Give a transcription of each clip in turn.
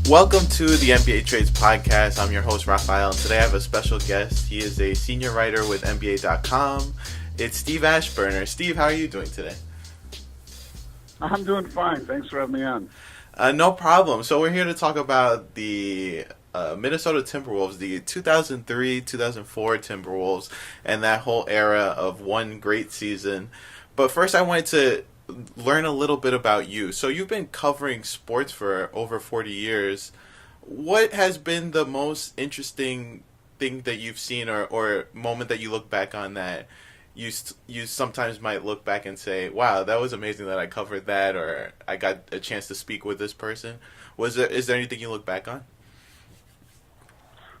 Welcome to the NBA Trades Podcast. I'm your host, Raphael, and today I have a special guest. He is a senior writer with NBA.com. It's Steve Aschburner. Steve, how are you doing today? I'm doing fine. Thanks for having me on. No problem. So we're here to talk about the Minnesota Timberwolves, the 2003-2004 Timberwolves, and that whole era of one great season. But first I wanted to learn a little bit about you. So you've been covering sports for over 40 years. What has been the most interesting thing that you've seen or moment that you look back on that you sometimes might look back and say, wow, that was amazing that I covered that, or I got a chance to speak with this person? Is there anything you look back on?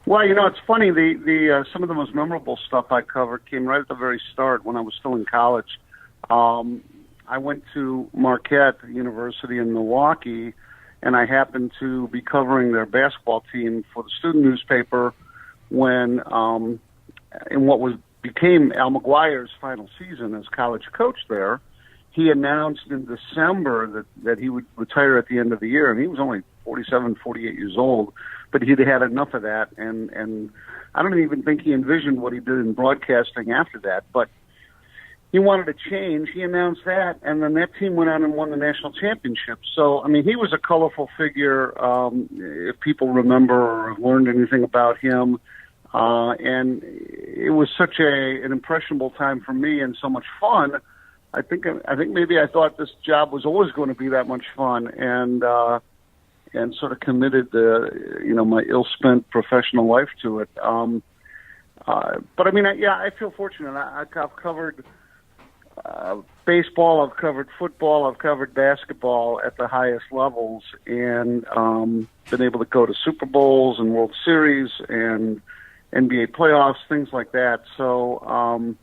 Well, it's funny. The some of the most memorable stuff I covered came right at the very start when I was still in college. I went to Marquette University in Milwaukee, and I happened to be covering their basketball team for the student newspaper when, in what became Al McGuire's final season as college coach there, he announced in December that he would retire at the end of the year, and he was only 47, 48 years old, but he'd had enough of that, and I don't even think he envisioned what he did in broadcasting after that, but he wanted to change. He announced that, and then that team went out and won the national championship. So, he was a colorful figure, if people remember or have learned anything about him. And it was such an impressionable time for me and so much fun. I think maybe I thought this job was always going to be that much fun, and sort of committed my ill-spent professional life to it. But I feel fortunate. I've covered baseball, I've covered football, I've covered basketball at the highest levels, and been able to go to Super Bowls and World Series and NBA playoffs, things like that. So,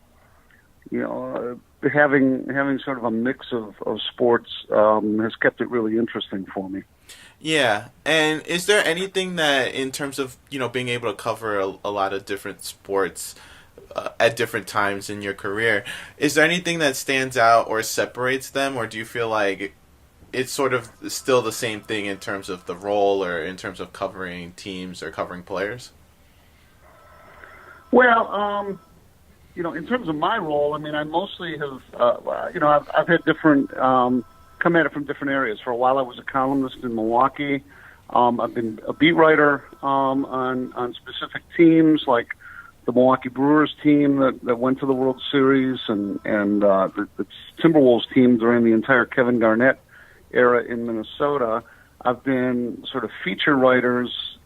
having sort of a mix of sports has kept it really interesting for me. Yeah, and is there anything that, in terms of being able to cover a lot of different sports at different times in your career, is there anything that stands out or separates them, or do you feel like it's sort of still the same thing in terms of the role or in terms of covering teams or covering players? Well, in terms of my role, I mostly have, I've had different, come at it from different areas. For a while I was a columnist in Milwaukee. I've been a beat writer on specific teams, like the Milwaukee Brewers team that went to the World Series, and the Timberwolves team during the entire Kevin Garnett era in Minnesota. I've been sort of feature writers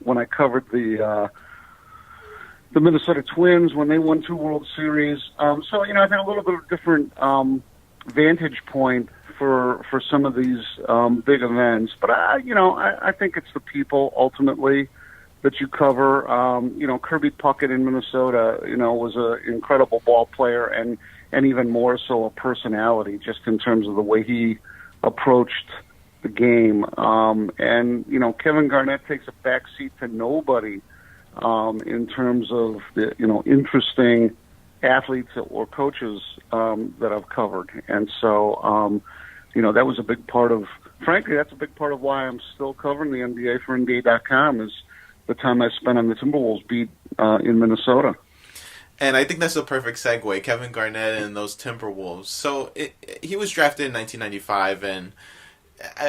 when I covered the Minnesota Twins when they won 2 World Series. So I've had a little bit of different vantage point for some of these big events, but I think it's the people ultimately that you cover. Kirby Puckett in Minnesota, was an incredible ball player and even more so a personality, just in terms of the way he approached the game. Kevin Garnett takes a backseat to nobody in terms of the interesting athletes or coaches that I've covered. And so that was a big part of, frankly, that's a big part of why I'm still covering the NBA for NBA.com, is the time I spent on the Timberwolves beat in Minnesota. And I think that's a perfect segue, Kevin Garnett and those Timberwolves. So he was drafted in 1995, and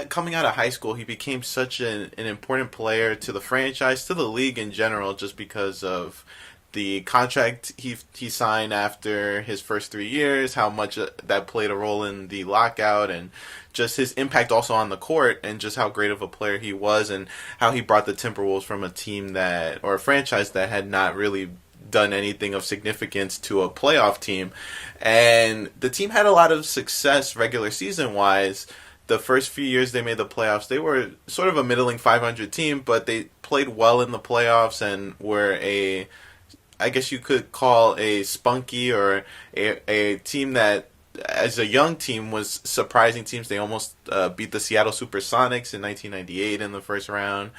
coming out of high school, he became such an important player to the franchise, to the league in general, just because of the contract he signed after his first 3 years, how much that played a role in the lockout, and just his impact also on the court, and just how great of a player he was, and how he brought the Timberwolves from a team or a franchise that had not really done anything of significance to a playoff team. And the team had a lot of success regular season wise. The first few years they made the playoffs, they were sort of a middling 500 team, but they played well in the playoffs and were I guess you could call a spunky, or a team that, as a young team, was surprising teams. They almost beat the Seattle Supersonics in 1998 in the first round.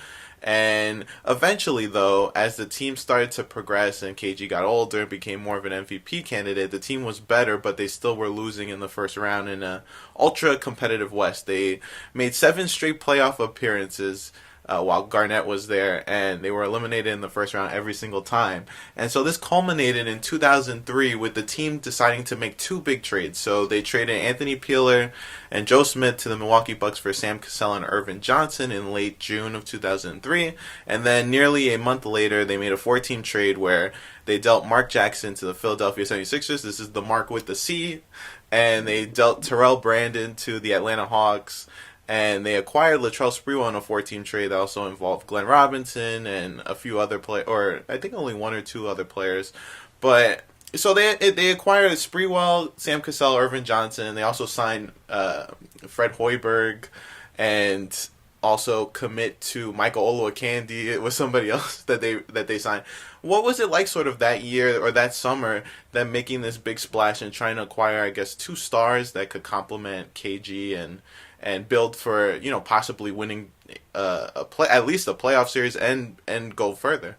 And eventually, though, as the team started to progress and KG got older and became more of an MVP candidate, the team was better, but they still were losing in the first round in a ultra-competitive West. They made 7 straight playoff appearances, while Garnett was there, and they were eliminated in the first round every single time. And so this culminated in 2003 with the team deciding to make two big trades. So they traded Anthony Peeler and Joe Smith to the Milwaukee Bucks for Sam Cassell and Irvin Johnson in late June of 2003. And then nearly a month later, they made a 4-team trade where they dealt Mark Jackson to the Philadelphia 76ers. This is the Mark with the C. And they dealt Terrell Brandon to the Atlanta Hawks. And they acquired Latrell Sprewell in a 4-team trade that also involved Glenn Robinson and a few other players, or I think only one or two other players. But so they acquired Sprewell, Sam Cassell, Irvin Johnson, and they also signed Fred Hoiberg, and also commit to Michael Olowokandi. It was somebody else that they signed. What was it like sort of that year or that summer, that making this big splash and trying to acquire, I guess, two stars that could complement KG and build for, possibly winning at least a playoff series and go further?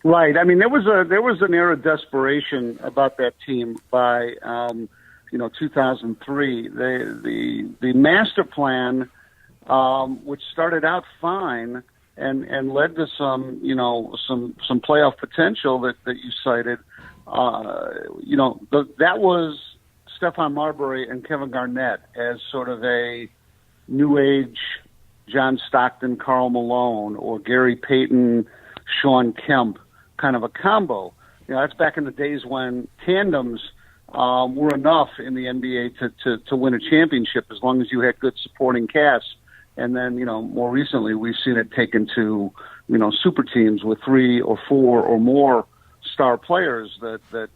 Right. I mean, there was an era of desperation about that team by 2003. The master plan, which started out fine and led to some playoff potential that you cited. That was Stephon Marbury and Kevin Garnett as sort of a new age John Stockton, Karl Malone, or Gary Payton, Sean Kemp kind of a combo. That's back in the days when tandems were enough in the NBA to win a championship, as long as you had good supporting casts. And then, more recently, we've seen it taken to, super teams with 3 or 4 or more star players that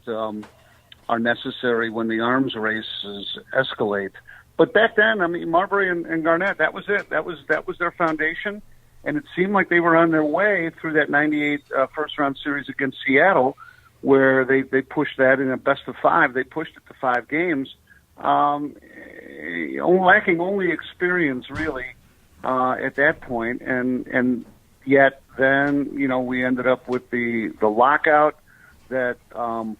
are necessary when the arms races escalate. But back then, I mean, Marbury and Garnett, that was it. That was their foundation. And it seemed like they were on their way through that 98 first-round series against Seattle, where they pushed that in a best-of-5. They pushed it to 5 games, lacking only experience, really, at that point. And yet then, we ended up with the lockout that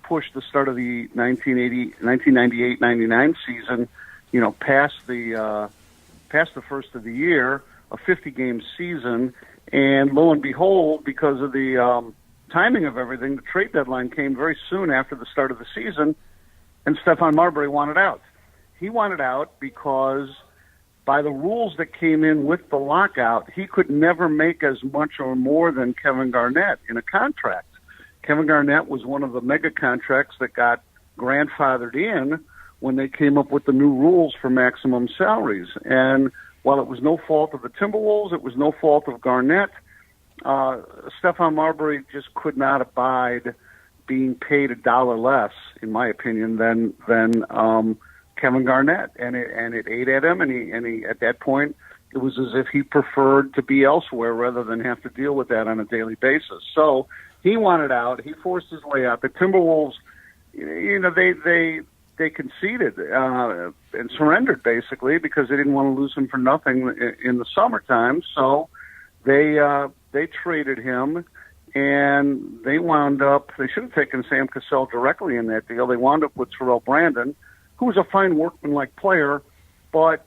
pushed the start of the 1998-99 season, past the first of the year, a 50-game season, and lo and behold, because of the timing of everything, the trade deadline came very soon after the start of the season, and Stephon Marbury wanted out. He wanted out because by the rules that came in with the lockout, he could never make as much or more than Kevin Garnett in a contract. Kevin Garnett was one of the mega contracts that got grandfathered in when they came up with the new rules for maximum salaries. And while it was no fault of the Timberwolves, it was no fault of Garnett, Stephon Marbury just could not abide being paid $1 less, in my opinion, than Kevin Garnett, and it ate at him. And he at that point, it was as if he preferred to be elsewhere rather than have to deal with that on a daily basis. So he wanted out. He forced his way out. The Timberwolves, they conceded and surrendered basically because they didn't want to lose him for nothing in the summertime. So they traded him, and they wound up. They should have taken Sam Cassell directly in that deal. They wound up with Terrell Brandon, who was a fine workmanlike player, but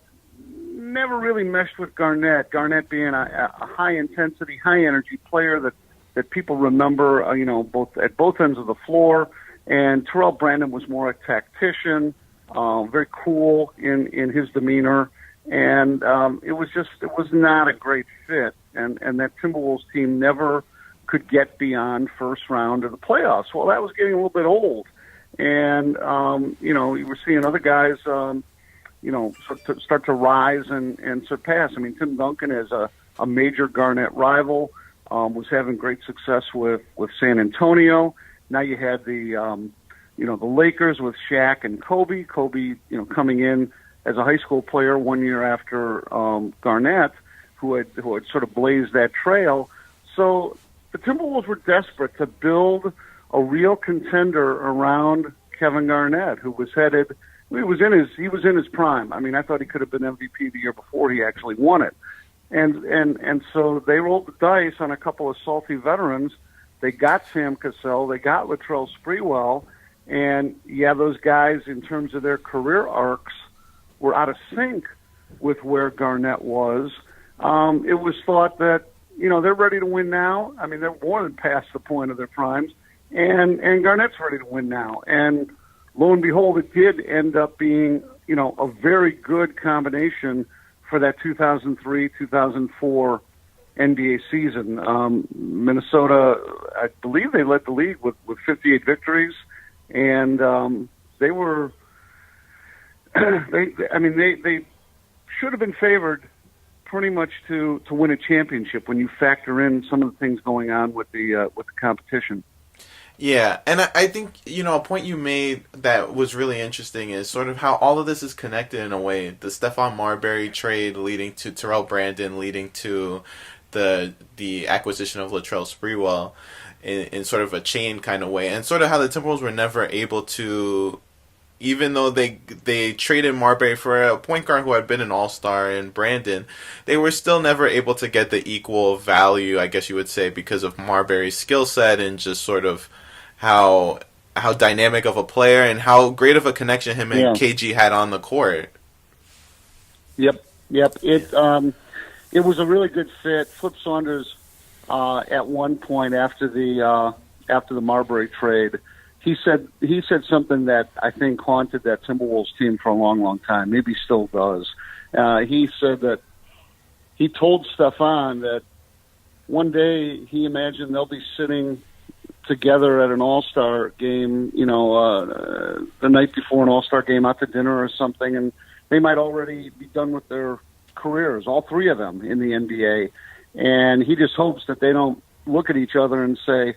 never really meshed with Garnett. Garnett being a high-intensity, high-energy player that people remember, both at both ends of the floor. And Terrell Brandon was more a tactician, very cool in his demeanor, and it was not a great fit. And that Timberwolves team never could get beyond first round of the playoffs. Well, that was getting a little bit old. And, you were seeing other guys, start to rise and surpass. I mean, Tim Duncan is a major Garnett rival, was having great success with San Antonio. Now you had the Lakers with Shaq and Kobe. Kobe, coming in as a high school player 1 year after Garnett, who had sort of blazed that trail. So the Timberwolves were desperate to build a real contender around Kevin Garnett, who was headed. He was in his prime. I mean, I thought he could have been MVP the year before he actually won it. And so they rolled the dice on a couple of salty veterans. They got Sam Cassell, they got Latrell Sprewell, and those guys, in terms of their career arcs, were out of sync with where Garnett was. it was thought that, they're ready to win now. I mean, they're more than past the point of their primes, and Garnett's ready to win now. And lo and behold, it did end up being, a very good combination for that 2003-2004 NBA season. Minnesota, I believe they led the league with 58 victories, and they were, they should have been favored pretty much to win a championship when you factor in some of the things going on with the competition. Yeah, and I think, a point you made that was really interesting is sort of how all of this is connected in a way. The Stephon Marbury trade leading to Terrell Brandon, leading to the acquisition of Latrell Sprewell in sort of a chain kind of way. And sort of how the Timberwolves were never able to, even though they traded Marbury for a point guard who had been an all-star in Brandon, they were still never able to get the equal value, I guess you would say, because of Marbury's skill set and just sort of how dynamic of a player and how great of a connection him and KG had on the court. Yep. It was a really good fit. Flip Saunders, at one point after the Marbury trade, he said something that I think haunted that Timberwolves team for a long, long time. Maybe still does. He said that he told Stephon that one day he imagined they'll be sitting together at an all-star game, the night before an all-star game, out to dinner or something, and they might already be done with their careers, all three of them in the NBA. And he just hopes that they don't look at each other and say,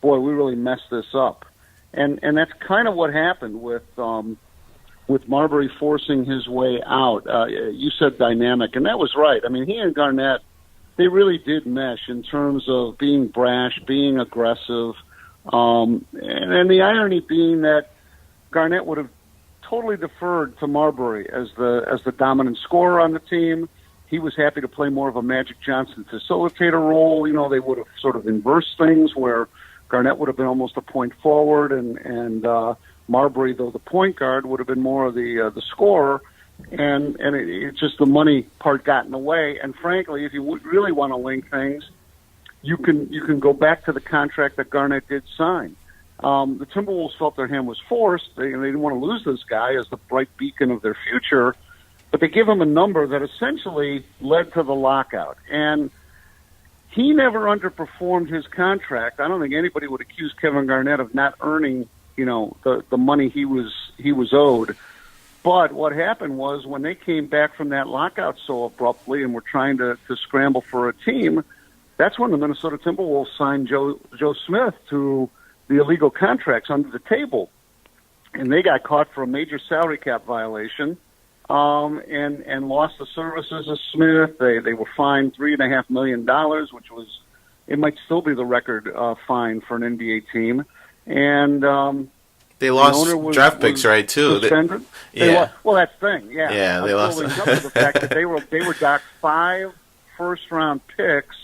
boy, we really messed this up. And that's kind of what happened with Marbury forcing his way out. You said dynamic, and that was right. I mean, he and Garnett, they really did mesh in terms of being brash, being aggressive, and the irony being that Garnett would have totally deferred to Marbury as the dominant scorer on the team. He was happy to play more of a Magic Johnson facilitator role. They would have sort of inversed things where Garnett would have been almost a point forward, and Marbury, though the point guard, would have been more of the scorer. And it just the money part got in the way. And frankly, if you would really want to link things, you can go back to the contract that Garnett did sign. The Timberwolves felt their hand was forced. They didn't want to lose this guy as the bright beacon of their future, but they give him a number that essentially led to the lockout. And he never underperformed his contract. I don't think anybody would accuse Kevin Garnett of not earning, the money he was owed. But what happened was when they came back from that lockout so abruptly and were trying to scramble for a team, that's when the Minnesota Timberwolves signed Joe Smith to the illegal contracts under the table. And they got caught for a major salary cap violation and lost the services of Smith. They were fined $3.5 million, which it might still be the record fine for an NBA team. And they lost draft picks, right, too. Well, that's the thing, yeah. Yeah, they lost. To the fact that they were docked 5 first-round picks.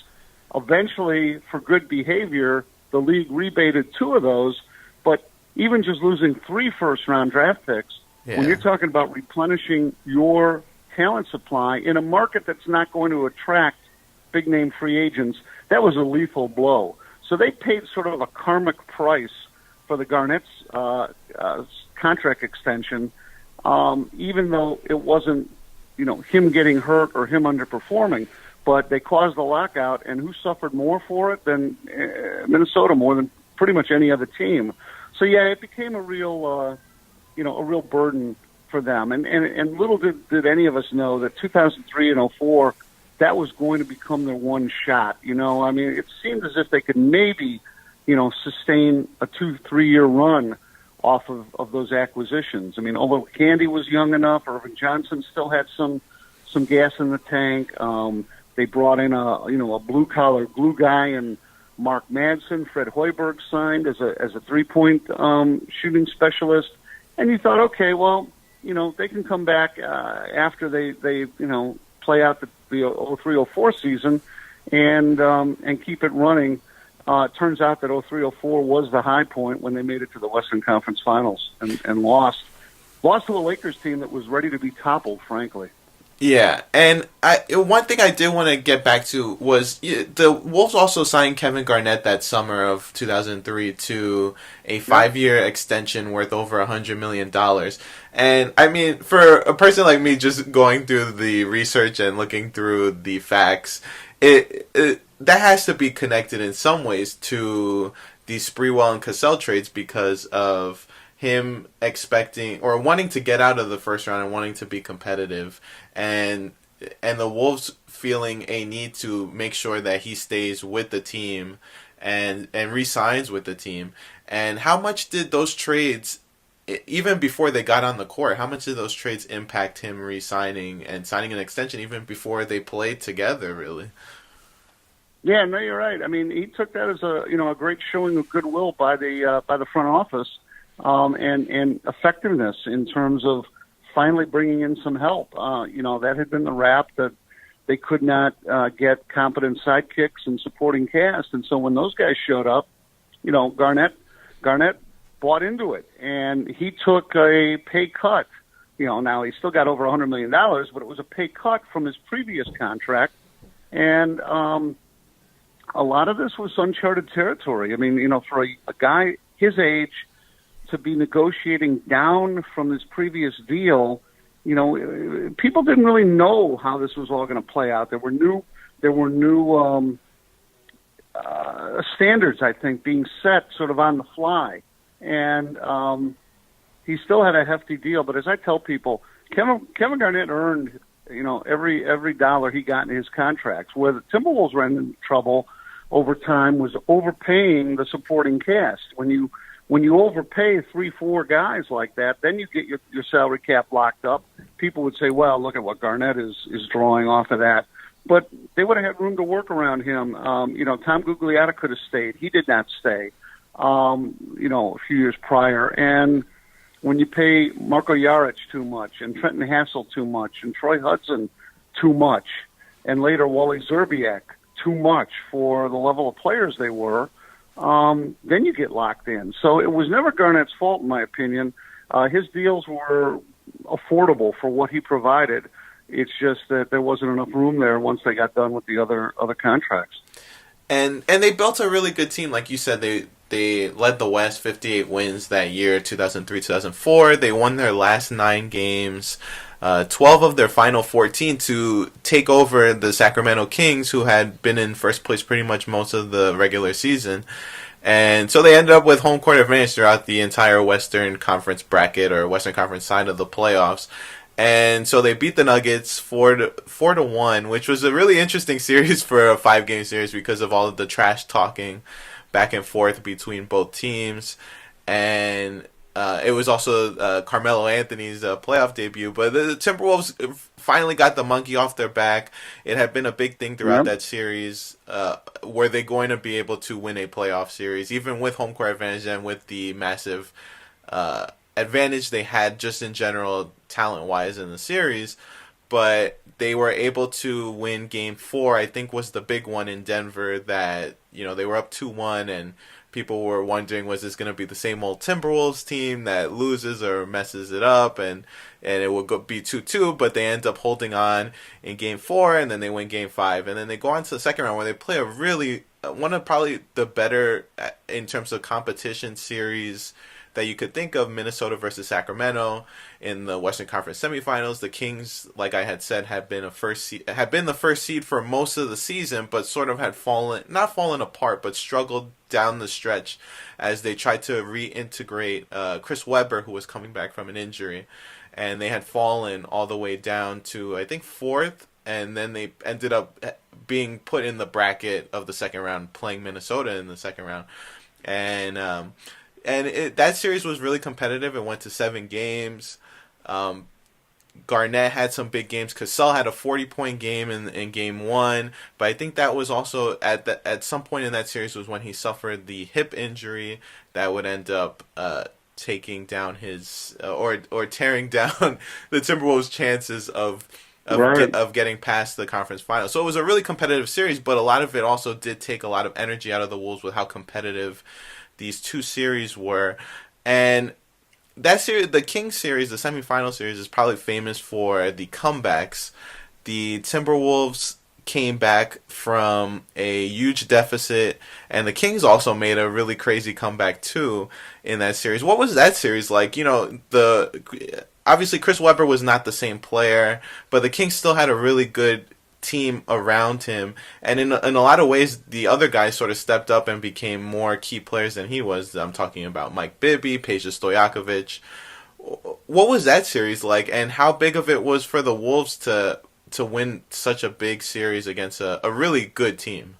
Eventually, for good behavior, the league rebated 2 of those. But even just losing 3 first-round draft picks, when you're talking about replenishing your talent supply in a market that's not going to attract big-name free agents, that was a lethal blow. So they paid sort of a karmic price for the Garnett's contract extension, even though it wasn't, him getting hurt or him underperforming. But they caused the lockout, and who suffered more for it than Minnesota, more than pretty much any other team. So yeah, it became a real burden for them. And little did any of us know that 2003 and 04, that was going to become their one shot. I mean, it seemed as if they could maybe, sustain a 2-3 year run off of those acquisitions. I mean, although Candy was young enough, Irvin Johnson still had some gas in the tank. They brought in a blue collar glue guy and Mark Madsen. Fred Hoiberg signed as a 3-point shooting specialist, and you thought, okay, well, they can come back after they play out the 03-04 season and keep it running. It turns out that 03-04 was the high point when they made it to the Western Conference Finals and lost to a Lakers team that was ready to be toppled, frankly. Yeah, and one thing I did want to get back to was the Wolves also signed Kevin Garnett that summer of 2003 to a Yep. 5-year extension worth over $100 million. And I mean, for a person like me, just going through the research and looking through the facts, it that has to be connected in some ways to the Sprewell and Cassell trades because of him expecting or wanting to get out of the first round and wanting to be competitive, and the Wolves feeling a need to make sure that he stays with the team and re-signs with the team. And how much did those trades, even before they got on the court, how much did those trades impact him re-signing and signing an extension even before they played together, really? Yeah, no, you're right. I mean, he took that as a great showing of goodwill by the front office, and effectiveness in terms of finally bringing in some help. That had been the rap that they could not get competent sidekicks and supporting cast, and so when those guys showed up, Garnett bought into it, and he took a pay cut. Now he still got over $100 million, but it was a pay cut from his previous contract, and a lot of this was uncharted territory. I mean, for a guy his age to be negotiating down from his previous deal, people didn't really know how this was all going to play out. There were new standards, I think, being set sort of on the fly, and he still had a hefty deal. But as I tell people, Kevin Garnett earned every dollar he got in his contracts. Where the Timberwolves ran into trouble over time was overpaying the supporting cast. When you overpay 3-4 guys like that, then you get your salary cap locked up. People would say, well, look at what Garnett is drawing off of that. But they would have had room to work around him. Tom Gugliotta could have stayed. He did not stay, a few years prior. And when you pay Marko Jaric too much and Trenton Hassel too much and Troy Hudson too much and later Wally Zerbiak too much for the level of players they were, then you get locked in. So it was never Garnett's fault, in my opinion. His deals were affordable for what he provided. It's just that there wasn't enough room there once they got done with the other contracts. And they built a really good team, like you said. They led the West, 58 wins that year, 2003-2004. They won their last 9 games, 12 of their final 14 to take over the Sacramento Kings, who had been in first place pretty much most of the regular season. And so they ended up with home court advantage throughout the entire Western Conference bracket or Western Conference side of the playoffs. And so they beat the Nuggets 4-1, which was a really interesting series for a 5-game series because of all of the trash talking back and forth between both teams. And it was also Carmelo Anthony's playoff debut. But the Timberwolves finally got the monkey off their back. It had been a big thing throughout that series. Were they going to be able to win a playoff series, even with home court advantage and with the massive advantage they had just in general talent-wise in the series? But they were able to win Game 4, I think was the big one in Denver, that they were up 2-1 and people were wondering, was this going to be the same old Timberwolves team that loses or messes it up, and it would be 2-2, but they end up holding on in Game 4, and then they win Game 5, and then they go on to the second round where they play a really, one of probably the better, in terms of competition, series that you could think of, Minnesota versus Sacramento in the Western Conference semifinals. The Kings, like I had said, had been the first seed for most of the season, but sort of had not fallen apart, but struggled down the stretch as they tried to reintegrate Chris Webber, who was coming back from an injury, and they had fallen all the way down to, I think, 4th, and then they ended up being put in the bracket of the second round, playing Minnesota in the second round, and that series was really competitive. It went to 7 games. Garnett had some big games. Cassell had a 40-point game in Game 1. But I think that was also at some point in that series was when he suffered the hip injury that would end up taking down his or tearing down the Timberwolves' chances of getting past the conference final. So it was a really competitive series, but a lot of it also did take a lot of energy out of the Wolves with how competitive these two series were. And that series, the Kings series, the semifinal series, is probably famous for the comebacks. The Timberwolves came back from a huge deficit, and the Kings also made a really crazy comeback too in that series. What was that series like? The obviously Chris Webber was not the same player, but the Kings still had a really good team around him, and in a lot of ways, the other guys sort of stepped up and became more key players than he was. I'm talking about Mike Bibby, Peja Stojakovic. What was that series like, and how big of it was for the Wolves to win such a big series against a really good team?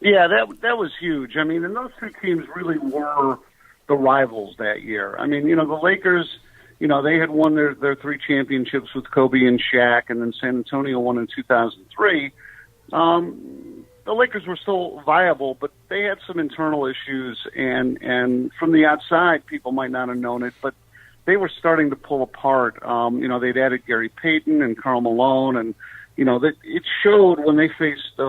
Yeah, that was huge. I mean, and those two teams really were the rivals that year. I mean, the Lakers, they had won their three championships with Kobe and Shaq, and then San Antonio won in 2003. The Lakers were still viable, but they had some internal issues, and from the outside, people might not have known it, but they were starting to pull apart. They'd added Gary Payton and Karl Malone, and that it showed when they faced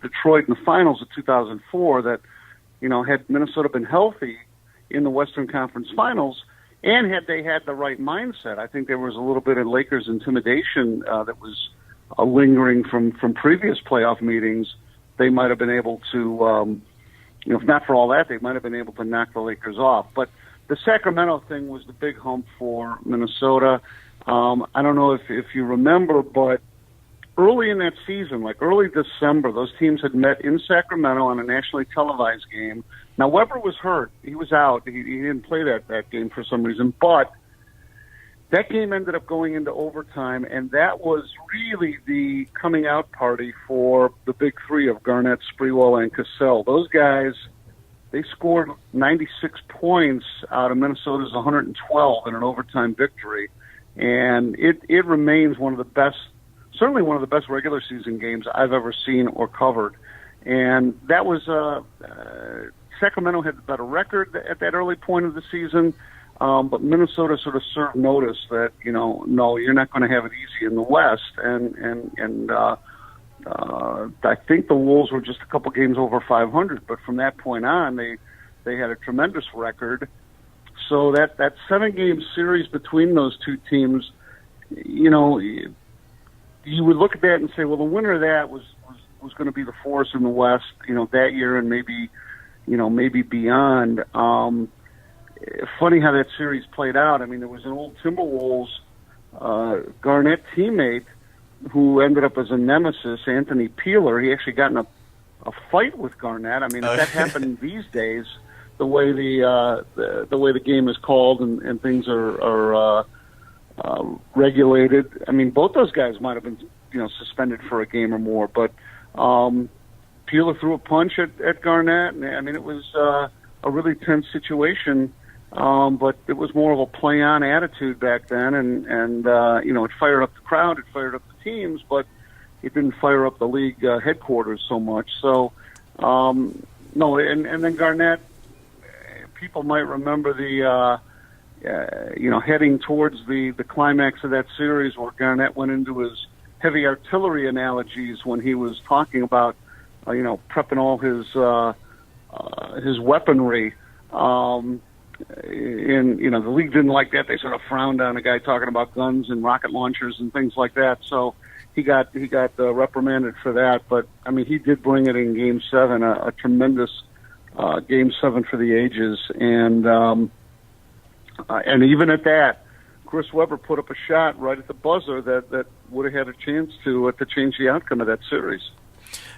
Detroit in the finals of 2004 that had Minnesota been healthy in the Western Conference Finals, and had they had the right mindset, I think there was a little bit of Lakers intimidation that was lingering from previous playoff meetings. They might have been able to, if not for all that, they might have been able to knock the Lakers off. But the Sacramento thing was the big hump for Minnesota. I don't know if you remember, but early in that season, like early December, those teams had met in Sacramento on a nationally televised game. Now, Webber was hurt. He was out. He didn't play that game for some reason. But that game ended up going into overtime, and that was really the coming out party for the big three of Garnett, Sprewell, and Cassell. Those guys, they scored 96 points out of Minnesota's 112 in an overtime victory. And it remains one of the best, certainly one of the best regular season games I've ever seen or covered. And that was Sacramento had the better record at that early point of the season, but Minnesota sort of served notice that no, you're not going to have it easy in the West. And I think the Wolves were just a couple games over 500, but from that point on, they had a tremendous record. So that 7-game series between those two teams, you would look at that and say, well, the winner of that was going to be the force in the West, that year and maybe beyond. Funny how that series played out. I mean, there was an old Timberwolves Garnett teammate who ended up as a nemesis, Anthony Peeler. He actually got in a fight with Garnett. I mean, if that happened these days, the way the game is called and things are regulated. I mean, both those guys might have been suspended for a game or more. But Peeler threw a punch at Garnett, and I mean it was a really tense situation. But it was more of a play-on attitude back then, and it fired up the crowd, it fired up the teams, but it didn't fire up the league headquarters so much. So no, and then Garnett. People might remember the, heading towards the climax of that series where Garnett went into his heavy artillery analogies when he was talking about, prepping all his weaponry. And the league didn't like that. They sort of frowned on a guy talking about guns and rocket launchers and things like that. So he got reprimanded for that. But I mean, he did bring it in Game 7, a tremendous Game 7 for the ages, and even at that, Chris Webber put up a shot right at the buzzer that would have had a chance to change the outcome of that series.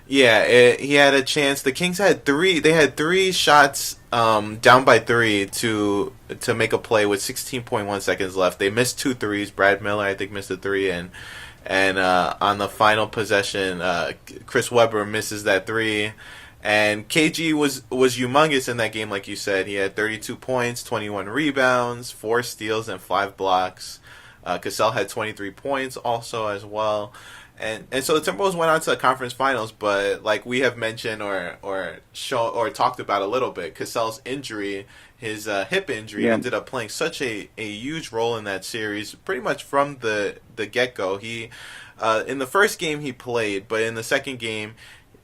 Yeah, he had a chance. The Kings had three. They had three shots down by 3 to make a play with 16.1 seconds left. They missed 2 threes. Brad Miller, I think, missed a 3, and on the final possession, Chris Webber misses that 3. And KG was humongous in that game, like you said. He had 32 points, 21 rebounds, 4 steals, and 5 blocks. Cassell had 23 points also as well. And so the Timberwolves went on to the conference finals, but like we have mentioned or talked about a little bit, Cassell's injury, his hip injury, ended up playing such a huge role in that series, pretty much from the get-go. He in the first game he played, but in the second game,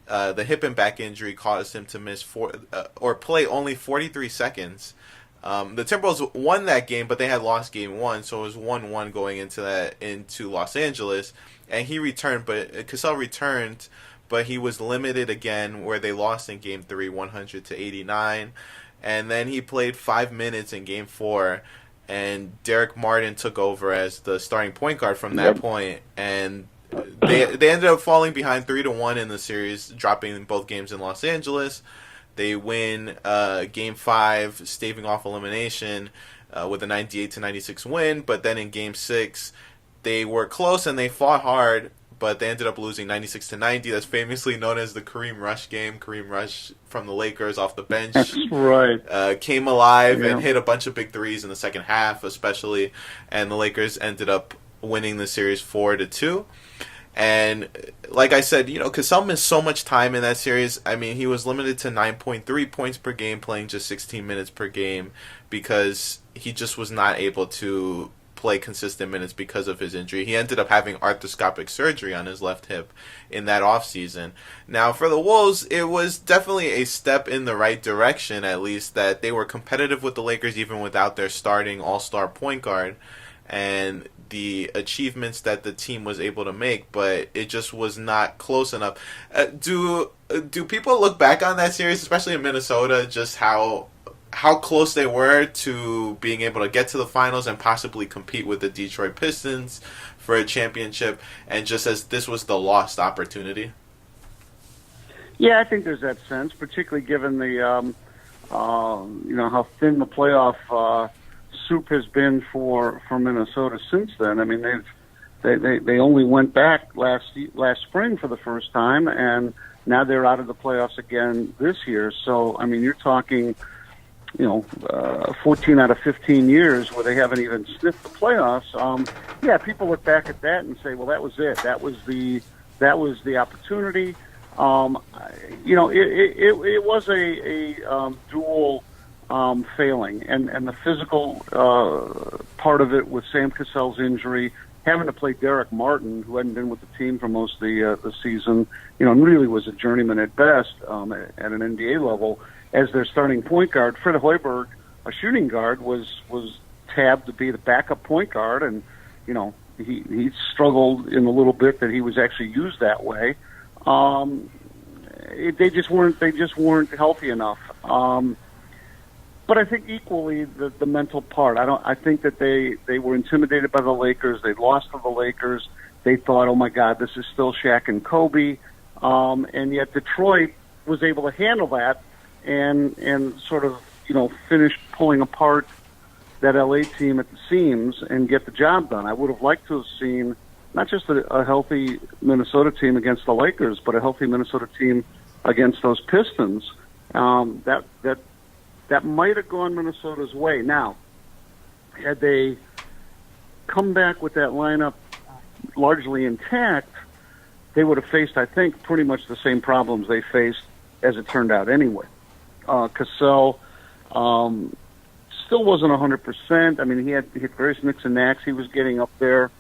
the hip and back injury caused him to miss or play only 43 seconds The Timberwolves won that game, but they had lost game one, so it was 1-1 going into Los Angeles. And he returned, but Cassell returned, but he was limited again, where they lost in game three, 100-89. And then he played 5 minutes in game four, and Derek Martin took over as the starting point guard from that point, and they ended up falling behind 3-1 in the series, dropping both games in Los Angeles. They win Game 5, staving off elimination with a 98-96 win. But then in Game 6, they were close and they fought hard, but they ended up losing 96-90. That's famously known as the Kareem Rush game. Kareem Rush from the Lakers off the bench. That's right. Came alive and hit a bunch of big threes in the second half, especially. And the Lakers ended up winning the series 4-2. And like I said, Cassell missed so much time in that series. I mean, he was limited to 9.3 points per game, playing just 16 minutes per game, because he just was not able to play consistent minutes because of his injury. He ended up having arthroscopic surgery on his left hip in that offseason. Now, for the Wolves, it was definitely a step in the right direction, at least, that they were competitive with the Lakers even without their starting all-star point guard. And the achievements that the team was able to make, but it just was not close enough. Do people look back on that series, especially in Minnesota, just how close they were to being able to get to the finals and possibly compete with the Detroit Pistons for a championship, and just as this was the lost opportunity? Yeah, I think there's that sense, particularly given the how thin the playoff soup has been for Minnesota since then. I mean, they only went back last spring for the first time, and now they're out of the playoffs again this year. So, I mean, you're talking, 14 out of 15 years where they haven't even sniffed the playoffs. Yeah, people look back at that and say, well, that was it. That was the opportunity. It was a dual failing, and the physical part of it with Sam Cassell's injury, having to play Derek Martin, who hadn't been with the team for most of the season, and really was a journeyman at best at an NBA level, as their starting point guard. Fred Hoiberg, a shooting guard, was tabbed to be the backup point guard, and he struggled in a little bit that he was actually used that way. They just weren't healthy enough. But I think equally the mental part. I think that they were intimidated by the Lakers. They lost to the Lakers. They thought, oh my God, this is still Shaq and Kobe. And yet Detroit was able to handle that and sort of finish pulling apart that LA team at the seams and get the job done. I would have liked to have seen not just a healthy Minnesota team against the Lakers, but a healthy Minnesota team against those Pistons. That might have gone Minnesota's way. Now, had they come back with that lineup largely intact, they would have faced, I think, pretty much the same problems they faced as it turned out anyway. Cassell still wasn't 100%. I mean, he had various nicks and knacks. He was getting up there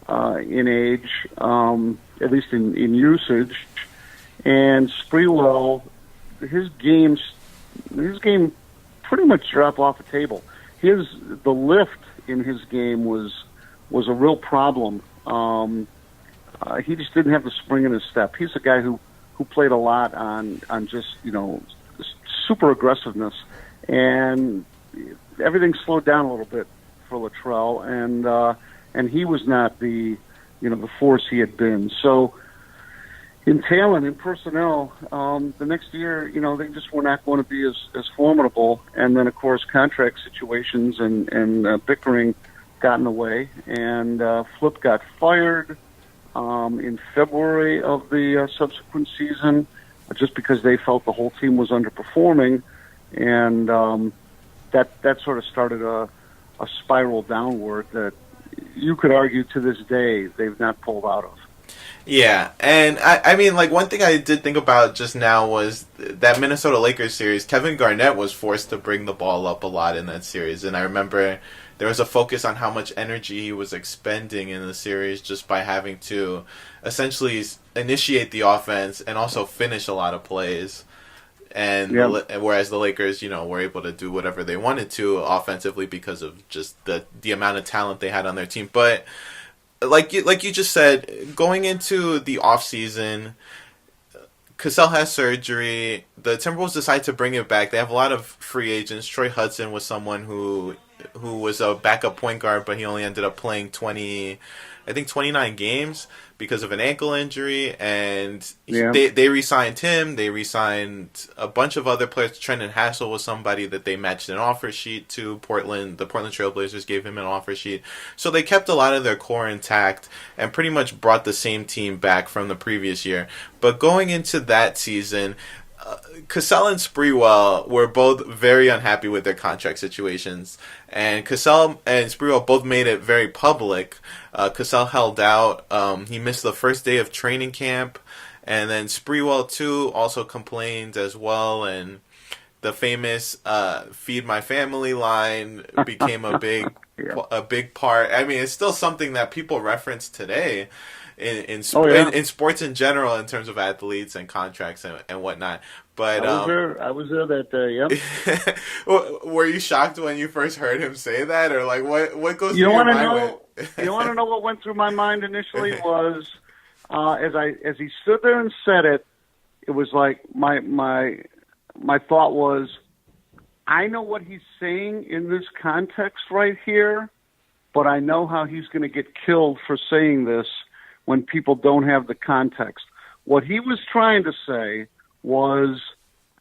in age, at least in usage. And Sprewell, his game pretty much dropped off the table. The lift in his game was a real problem. He just didn't have the spring in his step. He's a guy who played a lot on just super aggressiveness, and everything slowed down a little bit for Latrell, and he was not the force he had been. So in talent, in personnel, the next year, they just were not going to be as formidable. And then, of course, contract situations and bickering got in the way. And Flip got fired in February of the subsequent season, just because they felt the whole team was underperforming. And that sort of started a spiral downward that you could argue to this day they've not pulled out of. Yeah, and I mean, like, one thing I did think about just now was that Minnesota Lakers series. Kevin Garnett was forced to bring the ball up a lot in that series, and I remember there was a focus on how much energy he was expending in the series just by having to essentially initiate the offense and also finish a lot of plays. and Yep. whereas the Lakers, were able to do whatever they wanted to offensively because of just the amount of talent they had on their team. But like you just said, going into the off season, Cassell has surgery. The Timberwolves decide to bring it back. They have a lot of free agents. Troy Hudson was someone who was a backup point guard, but he only ended up playing 29 games because of an ankle injury, and Yeah. they re-signed him. They re-signed a bunch of other players. Trenton Hassel was somebody that they matched an offer sheet to. The Portland Trailblazers gave him an offer sheet. So they kept a lot of their core intact and pretty much brought the same team back from the previous year. But going into that season, Cassell and Sprewell were both very unhappy with their contract situations, and Cassell and Sprewell both made it very public. Cassell held out. He missed the first day of training camp, and then Sprewell too also complained as well. And the famous "Feed My Family" line became a big Yeah. a big part. I mean, it's still something that people reference today in sports in general in terms of athletes and contracts and whatnot. But I was there that day. Yep. were you shocked when you first heard him say that, or like what goes You through your want to mind? know? You want to know what went through my mind initially was as he stood there and said it. It was like my thought was, I know what he's saying in this context right here, but I know how he's going to get killed for saying this when people don't have the context. What he was trying to say was,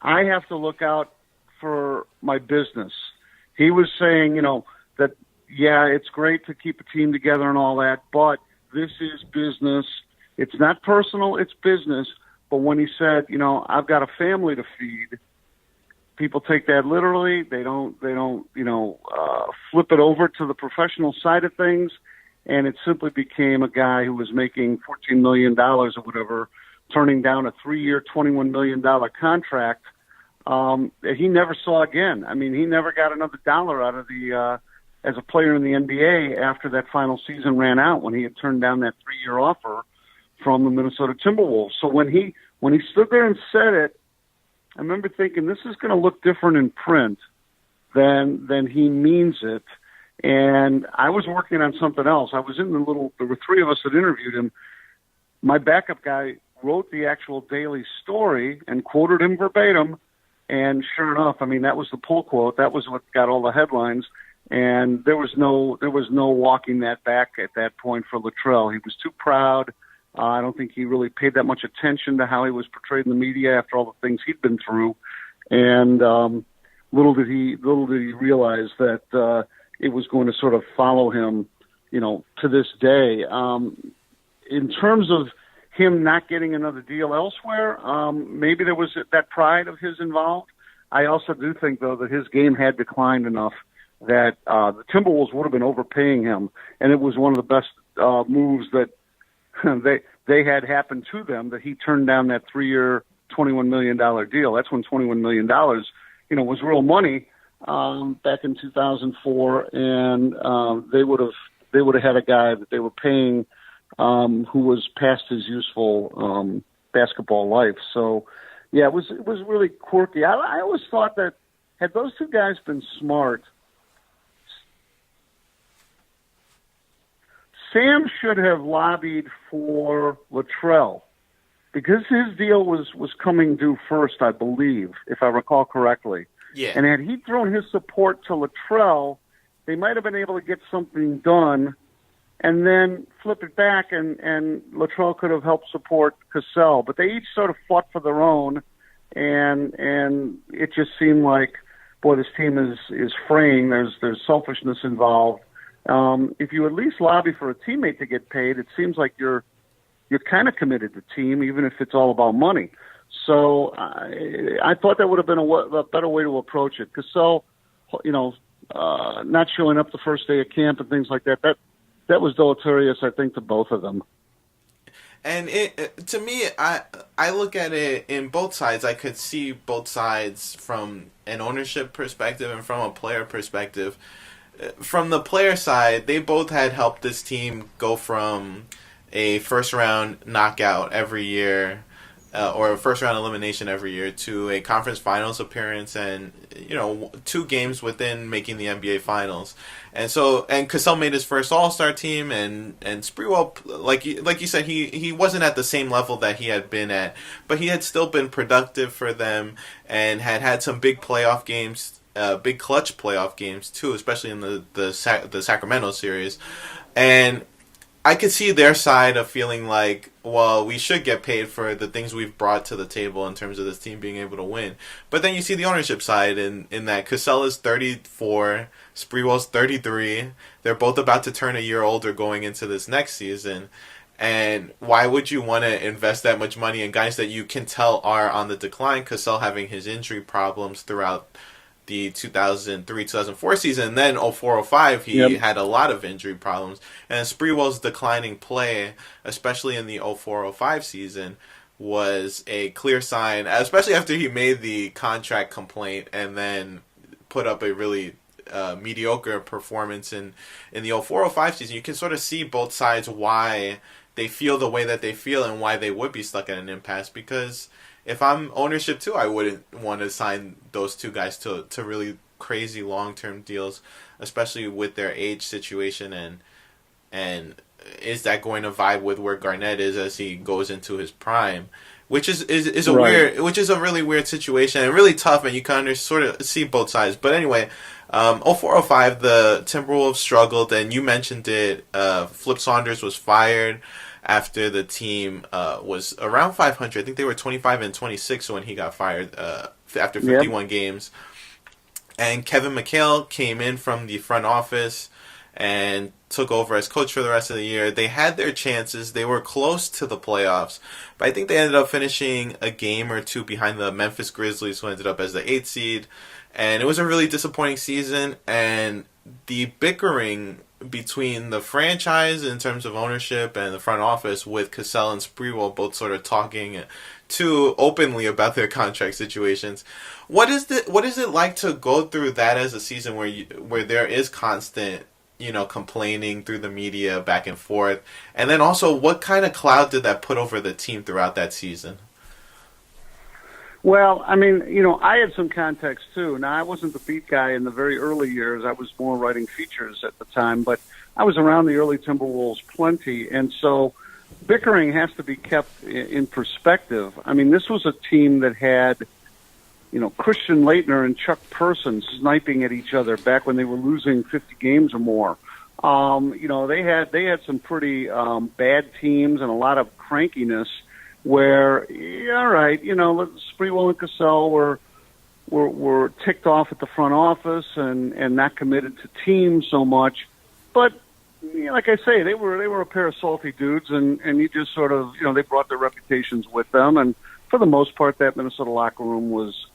I have to look out for my business. He was saying, that, yeah, it's great to keep a team together and all that, but this is business. It's not personal, it's business. But when he said, I've got a family to feed, people take that literally. They don't flip it over to the professional side of things. And it simply became a guy who was making $14 million or whatever, turning down a 3-year, $21 million contract that he never saw again. I mean, he never got another dollar out of as a player in the NBA after that final season ran out, when he had turned down that 3-year offer from the Minnesota Timberwolves. So when he stood there and said it, I remember thinking, this is going to look different in print than he means it. And I was working on something else. I was there were 3 of us that interviewed him. My backup guy wrote the actual daily story and quoted him verbatim. And sure enough, I mean, that was the pull quote. That was what got all the headlines. And there was no walking that back at that point for Latrell. He was too proud. I don't think he really paid that much attention to how he was portrayed in the media after all the things he'd been through. And little did he realize that it was going to sort of follow him, to this day. In terms of him not getting another deal elsewhere, maybe there was that pride of his involved. I also do think, though, that his game had declined enough that the Timberwolves would have been overpaying him, and it was one of the best moves that they had happened to them, that he turned down that 3-year, $21 million deal. That's when $21 million, was real money back in 2004, and they would have had a guy that they were paying who was past his useful basketball life. So, yeah, it was really quirky. I always thought that had those 2 guys been smart, Sam should have lobbied for Latrell because his deal was coming due first, I believe, if I recall correctly. Yeah. And had he thrown his support to Latrell, they might have been able to get something done and then flip it back, and Latrell could have helped support Cassell. But they each sort of fought for their own, and it just seemed like, boy, this team is fraying. There's selfishness involved. If you at least lobby for a teammate to get paid, it seems like you're kind of committed to the team, even if it's all about money. So I thought that would have been a better way to approach it. Cassell, not showing up the first day of camp and things like that, that was deleterious, I think, to both of them. And to me, I look at it in both sides. I could see both sides from an ownership perspective and from a player perspective. From the player side, they both had helped this team go from a first-round knockout every year or a first round elimination every year to a conference finals appearance and 2 games within making the NBA finals. And Cassell made his first All-Star team, and Sprewell, like you said, he wasn't at the same level that he had been at, but he had still been productive for them and had some big playoff games, big clutch playoff games too, especially in the Sacramento series. And I could see their side of feeling like, well, we should get paid for the things we've brought to the table in terms of this team being able to win. But then you see the ownership side in that Cassell is 34, Sprewell's 33. They're both about to turn a year older going into this next season. And why would you want to invest that much money in guys that you can tell are on the decline? Cassell having his injury problems throughout the 2003-2004 season, and then 04-05 he had a lot of injury problems, and Sprewell's declining play, especially in the 04-05 season, was a clear sign, especially after he made the contract complaint and then put up a really mediocre performance in the 04-05 season. You can sort of see both sides why they feel the way that they feel and why they would be stuck at an impasse, because if I'm ownership too, I wouldn't want to sign those 2 guys to really crazy long-term deals, especially with their age situation, and is that going to vibe with where Garnett is as he goes into his prime, which is a really weird situation and really tough, and you kind of sort of see both sides. But anyway, 04-05 the Timberwolves struggled, and you mentioned it. Flip Saunders was fired after the team was around 500. I think they were 25-26 when he got fired after 51 games. And Kevin McHale came in from the front office and took over as coach for the rest of the year. They had their chances. They were close to the playoffs, but I think they ended up finishing a game or 2 behind the Memphis Grizzlies, who ended up as the 8th seed. And it was a really disappointing season, and the bickering between the franchise in terms of ownership and the front office, with Cassell and Sprewell both sort of talking too openly about their contract situations. What is it like to go through that as a season where there is constant, complaining through the media back and forth? And then also, what kind of cloud did that put over the team throughout that season? Well, I mean, I had some context too. Now, I wasn't the beat guy in the very early years. I was more writing features at the time, but I was around the early Timberwolves plenty. And so bickering has to be kept in perspective. I mean, this was a team that had, Christian Laettner and Chuck Person sniping at each other back when they were losing 50 games or more. They had some pretty bad teams and a lot of crankiness, where, all right, Sprewell and Cassell were ticked off at the front office and not committed to teams so much. But, like I say, they were a pair of salty dudes, and you just sort of, they brought their reputations with them. And for the most part, that Minnesota locker room was,